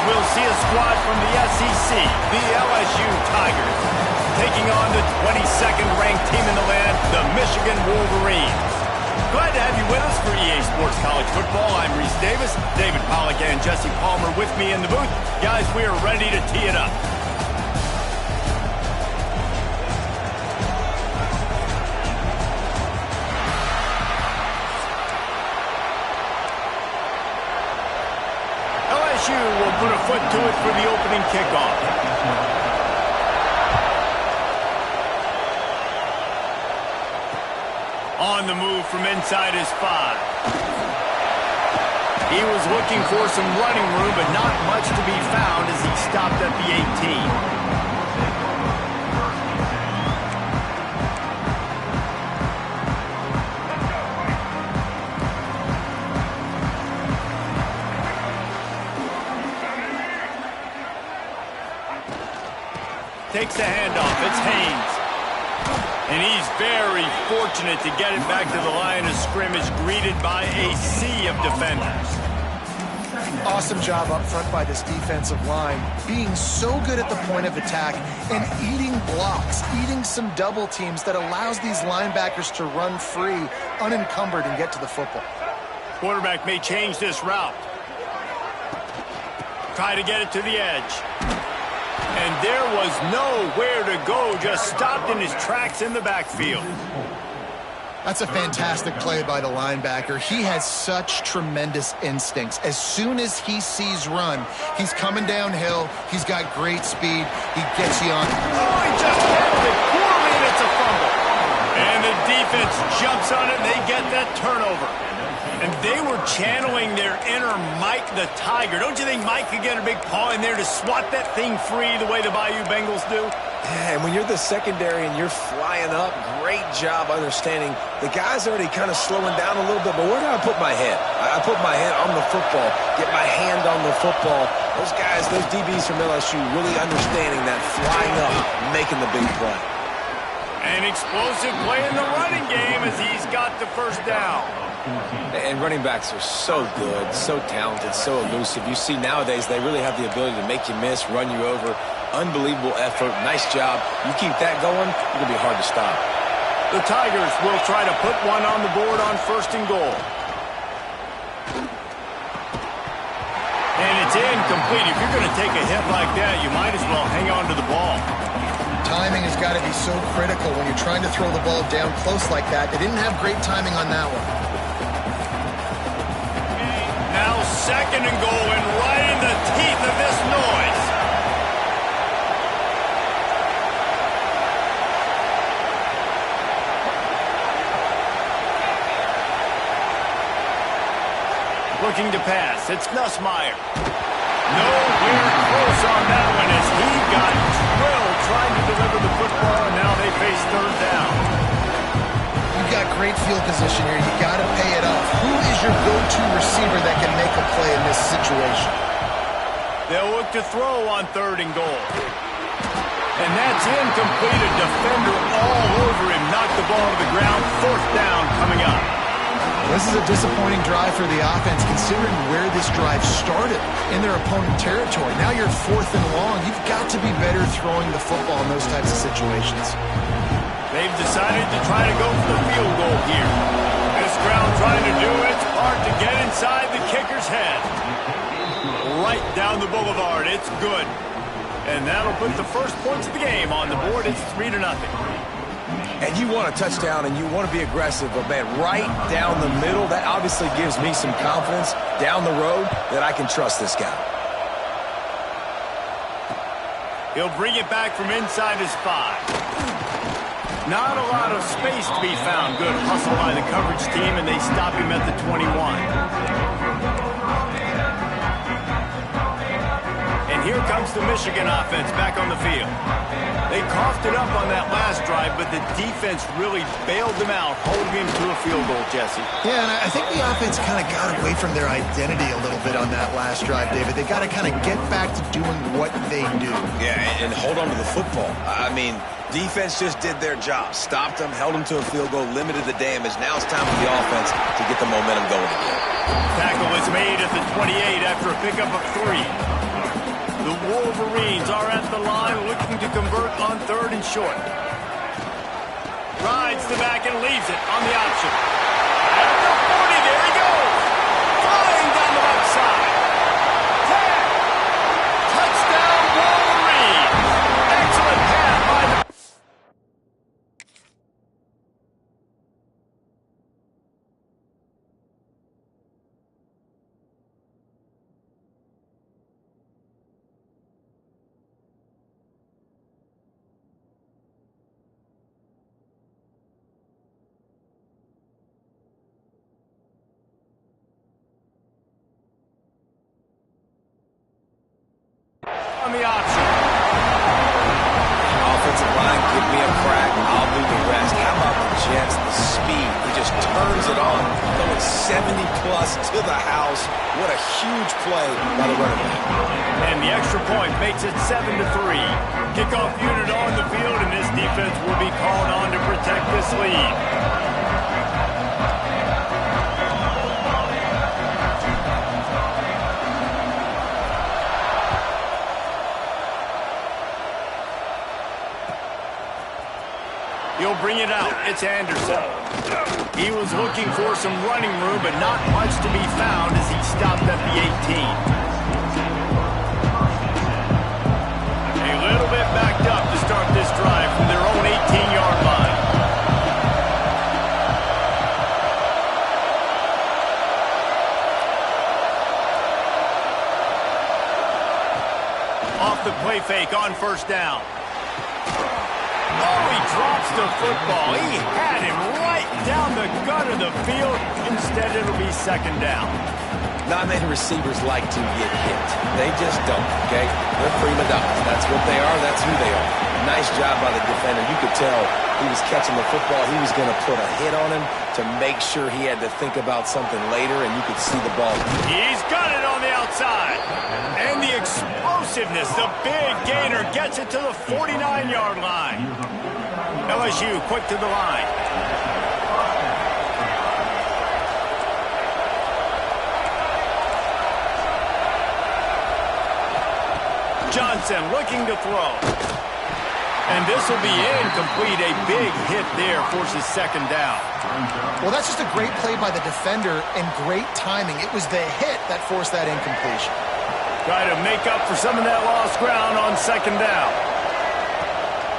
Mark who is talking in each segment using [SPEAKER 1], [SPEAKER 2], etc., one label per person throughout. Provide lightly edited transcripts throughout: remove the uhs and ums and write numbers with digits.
[SPEAKER 1] we'll see a squad from the SEC, the LSU Tigers, taking on the 22nd ranked team in the land, the Michigan Wolverines. Glad to have you with us for EA Sports College Football. I'm Reese Davis, David Pollack and Jesse Palmer with me in the booth. Guys, we are ready to tee it up. LSU will put a foot to it for the opening kickoff. On the move from inside his 5. He was looking for some running room, but not much to be found as he stopped at the 18. Takes the handoff. It's Haynes. And he's very fortunate to get it back to the line of scrimmage, greeted by a sea of defenders.
[SPEAKER 2] Awesome job up front by this defensive line, being so good at the point of attack and eating blocks, eating some double teams that allows these linebackers to run free, unencumbered, and get to the football.
[SPEAKER 1] Quarterback may change this route. Try to get it to the edge. And there was nowhere to go, just stopped in his tracks in the backfield.
[SPEAKER 2] That's a fantastic play by the linebacker. He has such tremendous instincts. As soon as he sees run, he's coming downhill. He's got great speed. He gets you on.
[SPEAKER 1] Oh, he just handled it poorly, and it's a fumble. And the defense jumps on it, and they get that turnover. And they were channeling their inner Mike the Tiger. Don't you think Mike could get a big paw in there to swat that thing free the way the Bayou Bengals do?
[SPEAKER 3] Yeah, and when you're the secondary and you're flying up, great job understanding. The guy's already kind of slowing down a little bit, but where do I put my head? I put my head on the football, get my hand on the football. Those guys, those DBs from LSU really understanding that flying up, making the big play.
[SPEAKER 1] An explosive play in the running game as he's got the first down.
[SPEAKER 3] And running backs are so good, so talented, so elusive. You see nowadays they really have the ability to make you miss, run you over. Unbelievable effort. Nice job. You keep that going, it's going to be hard to stop.
[SPEAKER 1] The Tigers will try to put one on the board on 1st and goal. And it's incomplete. If you're going to take a hit like that, you might as well hang on to the ball.
[SPEAKER 2] Timing has got to be so critical when you're trying to throw the ball down close like that. They didn't have great timing on that one.
[SPEAKER 1] Now 2nd and goal, and right in the teeth of this noise. Looking to pass. It's Nussmeier. Nowhere close on that one as he got drilled trying to deliver the football, and now they face 3rd down.
[SPEAKER 2] You've got great field position here. You got to pay it off. Who is your go-to receiver that can make a play in this situation?
[SPEAKER 1] They'll look to throw on 3rd and goal. And that's incomplete. A defender all over him. Knocked the ball to the ground. 4th down coming up.
[SPEAKER 2] This is a disappointing drive for the offense considering where this drive started in their opponent territory. Now you're 4th and long. You've got to be better throwing the football in those types of situations.
[SPEAKER 1] They've decided to try to go for the field goal here. This crowd trying to do its part to get inside the kicker's head. Right down the boulevard. It's good. And that'll put the first points of the game on the board. It's 3-0.
[SPEAKER 3] And you want a touchdown and you want to be aggressive, but man, right down the middle, that obviously gives me some confidence down the road that I can trust this guy.
[SPEAKER 1] He'll bring it back from inside his 5. Not a lot of space to be found. Good hustle by the coverage team, and they stop him at the 21. And here comes the Michigan offense back on the field. They coughed it up on that last drive, but the defense really bailed them out, holding him to a field goal, Jesse.
[SPEAKER 2] Yeah, and I think the offense kind of got away from their identity a little bit on that last drive, David. They got to kind of get back to doing what they do.
[SPEAKER 3] Yeah, and hold on to the football. I mean, defense just did their job. Stopped them, held them to a field goal, limited the damage. Now it's time for the offense to get the momentum going again.
[SPEAKER 1] Tackle is made at the 28 after a pickup of 3. The Wolverines are at the line looking to convert on 3rd and short. Rides the back and leaves it on the option. At the 40, there he goes. Flying down the left side. Tag. Touchdown Wolverines. Excellent pass by the... on the option.
[SPEAKER 3] Offensive line, give me a crack. I'll do the rest. How about the Jets? The speed. He just turns it on. Going 70-plus to the house. What a huge play by the running back.
[SPEAKER 1] And the extra point makes it 7-3. Kickoff unit on the field, and this defense will be called on to protect this lead. He'll bring it out. It's Anderson. He was looking for some running room, but not much to be found as he stopped at the 18. A little bit backed up to start this drive from their own 18-yard line. Off the play fake on 1st down. Oh, he drops the football. He had him right down the gut of the field. Instead, it'll be 2nd down.
[SPEAKER 3] Not many receivers like to get hit. They just don't, okay? They're prima donnas. That's what they are. That's who they are. Nice job by the defender. You could tell he was catching the football. He was going to put a hit on him to make sure he had to think about something later, and you could see the ball.
[SPEAKER 1] He's got it on the outside. And the explosiveness, the big gainer, gets it to the 49-yard line. LSU quick to the line. Johnson looking to throw. And this will be incomplete. A big hit there forces 2nd down.
[SPEAKER 2] Well, that's just a great play by the defender and great timing. It was the hit that forced that incompletion.
[SPEAKER 1] Try to make up for some of that lost ground on 2nd down.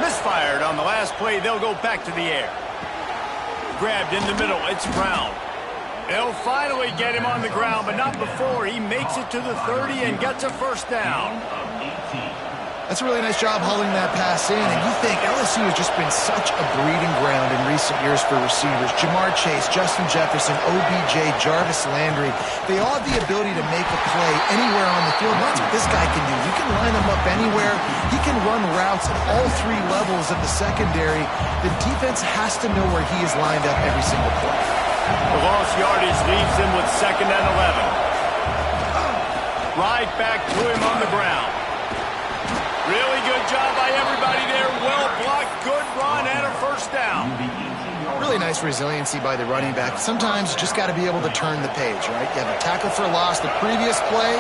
[SPEAKER 1] Misfired on the last play. They'll go back to the air. Grabbed in the middle. It's Brown. They'll finally get him on the ground, but not before he makes it to the 30 and gets a 1st down.
[SPEAKER 2] That's a really nice job hauling that pass in, and you think LSU has just been such a breeding ground in recent years for receivers. Jamar Chase, Justin Jefferson, OBJ, Jarvis Landry, they all have the ability to make a play anywhere on the field. That's what this guy can do. You can line him up anywhere. He can run routes at all 3 levels of the secondary. The defense has to know where he is lined up every single play.
[SPEAKER 1] The lost yardage leaves him with 2nd and 11. Right back to him on the ground. Really good job by everybody there. Well blocked, good run, and a 1st down.
[SPEAKER 2] Really nice resiliency by the running back. Sometimes you just got to be able to turn the page, right? You have a tackle for loss the previous play,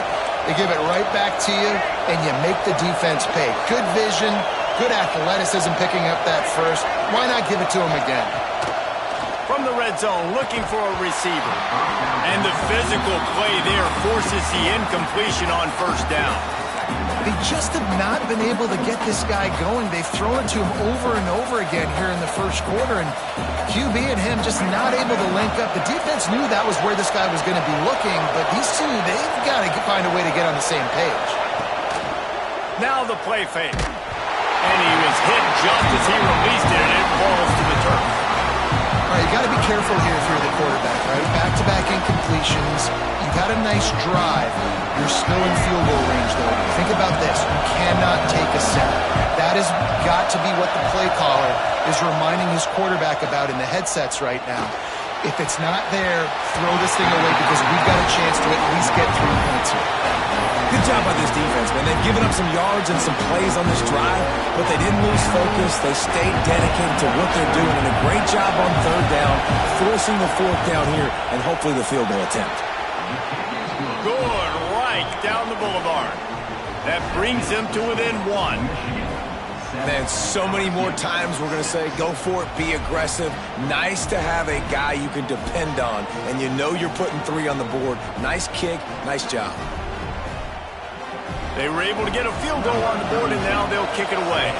[SPEAKER 2] they give it right back to you, and you make the defense pay. Good vision, good athleticism picking up that first. Why not give it to him again?
[SPEAKER 1] From the red zone, looking for a receiver. And the physical play there forces the incompletion on 1st down.
[SPEAKER 2] They just have not been able to get this guy going. They've thrown it to him over and over again here in the 1st quarter, and QB and him just not able to link up. The defense knew that was where this guy was going to be looking, but these two, they've got to find a way to get on the same page.
[SPEAKER 1] Now the play fake. And he was hit just as he released it, and it falls to the turf.
[SPEAKER 2] All right, you got to be careful here if you're the quarterback, right? Back-to-back incompletions. You've had a nice drive. You're still in field goal range, though. Think about this. You cannot take a sack. That has got to be what the play caller is reminding his quarterback about in the headsets right now. If it's not there, throw this thing away because we've got a chance to at least get 3 points here.
[SPEAKER 3] Good job by this defense, man. They've given up some yards and some plays on this drive, but they didn't lose focus. They stayed dedicated to what they're doing, and a great job on 3rd down, forcing the 4th down here, and hopefully the field goal attempt.
[SPEAKER 1] Good right down the boulevard. That brings them to within 1.
[SPEAKER 3] Man, so many more times we're going to say, go for it, be aggressive. Nice to have a guy you can depend on, and you know you're putting 3 on the board. Nice kick, nice job.
[SPEAKER 1] They were able to get a field goal on the board, and now they'll kick it away.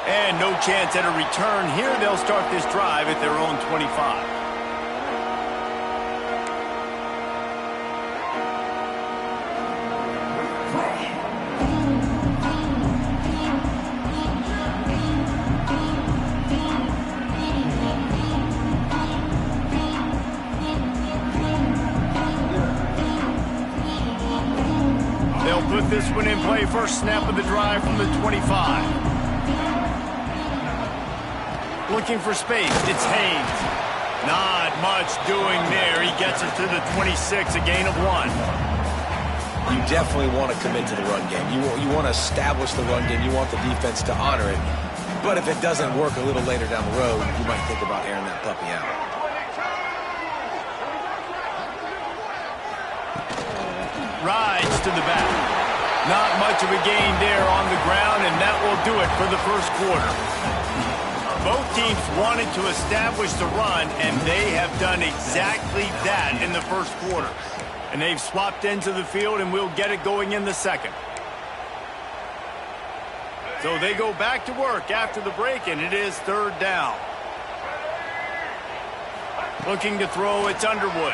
[SPEAKER 1] And no chance at a return here. They'll start this drive at their own 25. They'll put this one in play. First snap of the drive from the 25. Looking for space. It's Haynes. Not much doing there. He gets it to the 26, a gain of 1.
[SPEAKER 3] You definitely want to commit to the run game. You want to establish the run game. You want the defense to honor it. But if it doesn't work a little later down the road, you might think about airing that puppy out.
[SPEAKER 1] Rides to the back. Not much of a gain there on the ground, and that will do it for the first quarter. Both teams wanted to establish the run, and they have done exactly that in the first quarter. And they've swapped ends of the field, and we'll get it going in the second. So they go back to work after the break, and it is 3rd down. Looking to throw, it's Underwood.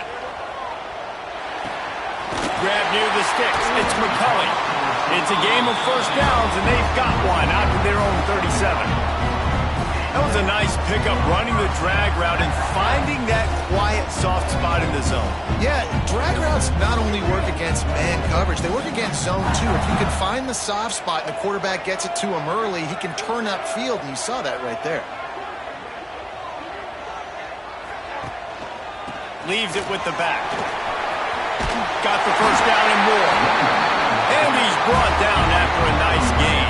[SPEAKER 1] Grab near the sticks, it's McCulley. It's a game of first downs, and they've got one out to their own 37. That was a nice pickup, running the drag route and finding that quiet, soft spot in the zone.
[SPEAKER 2] Yeah, drag routes not only work against man coverage, they work against zone too. If you can find the soft spot and the quarterback gets it to him early, he can turn upfield, and you saw that right there.
[SPEAKER 1] Leaves it with the back. Got the first down and more. And he's brought down after a nice gain.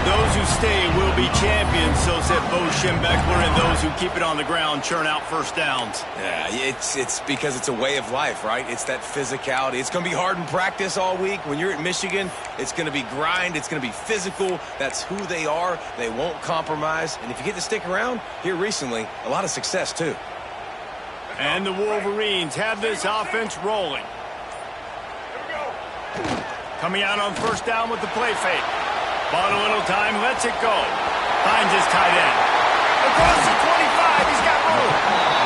[SPEAKER 1] Those who stay will be champions, so said Bo Schembechler, and those who keep it on the ground churn out first downs.
[SPEAKER 3] Yeah, it's because it's a way of life, right? It's that physicality. It's going to be hard in practice all week. When you're at Michigan, it's going to be grind. It's going to be physical. That's who they are. They won't compromise. And if you get to stick around, here recently, a lot of success, too.
[SPEAKER 1] And the Wolverines have this offense rolling. Coming out on first down with the play fake. Bought a little time, lets it go. Finds his tight end. Across the 25, he's got room.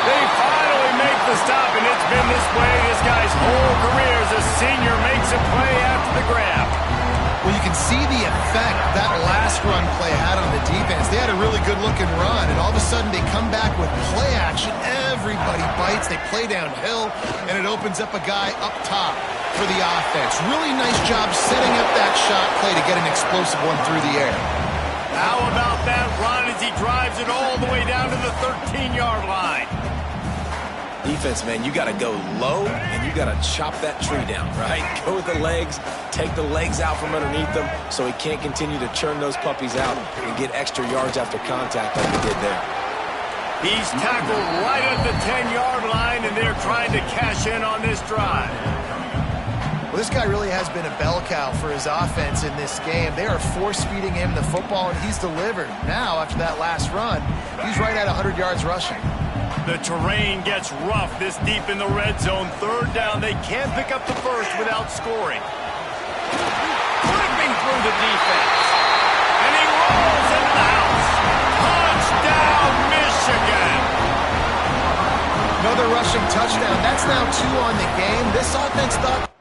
[SPEAKER 1] They finally make the stop, and it's been this way this guy's whole career as a senior makes a play after the grab.
[SPEAKER 2] Well, you can see the effect that last run play had on the defense. They had a really good-looking run, and all of a sudden they come back with play action. Everybody bites. They play downhill, and it opens up a guy up top for the offense. Really nice job setting up that shot play to get an explosive one through the air.
[SPEAKER 1] How about that run as he drives it all the way down to the 13-yard line?
[SPEAKER 3] Defense, man, you got to go low, and you got to chop that tree down, right? Go with the legs, take the legs out from underneath them so he can't continue to churn those puppies out and get extra yards after contact like he did there.
[SPEAKER 1] He's tackled right at the 10-yard line, and they're trying to cash in on this drive.
[SPEAKER 2] Well, this guy really has been a bell cow for his offense in this game. They are force-feeding him the football, and he's delivered. Now, after that last run, he's right at 100 yards rushing.
[SPEAKER 1] The terrain gets rough this deep in the red zone. 3rd down, they can't pick up the first without scoring. Flipping through the defense. And he rolls into the house. Touchdown, Michigan!
[SPEAKER 2] Another rushing touchdown. That's now 2 on the game. This offense thought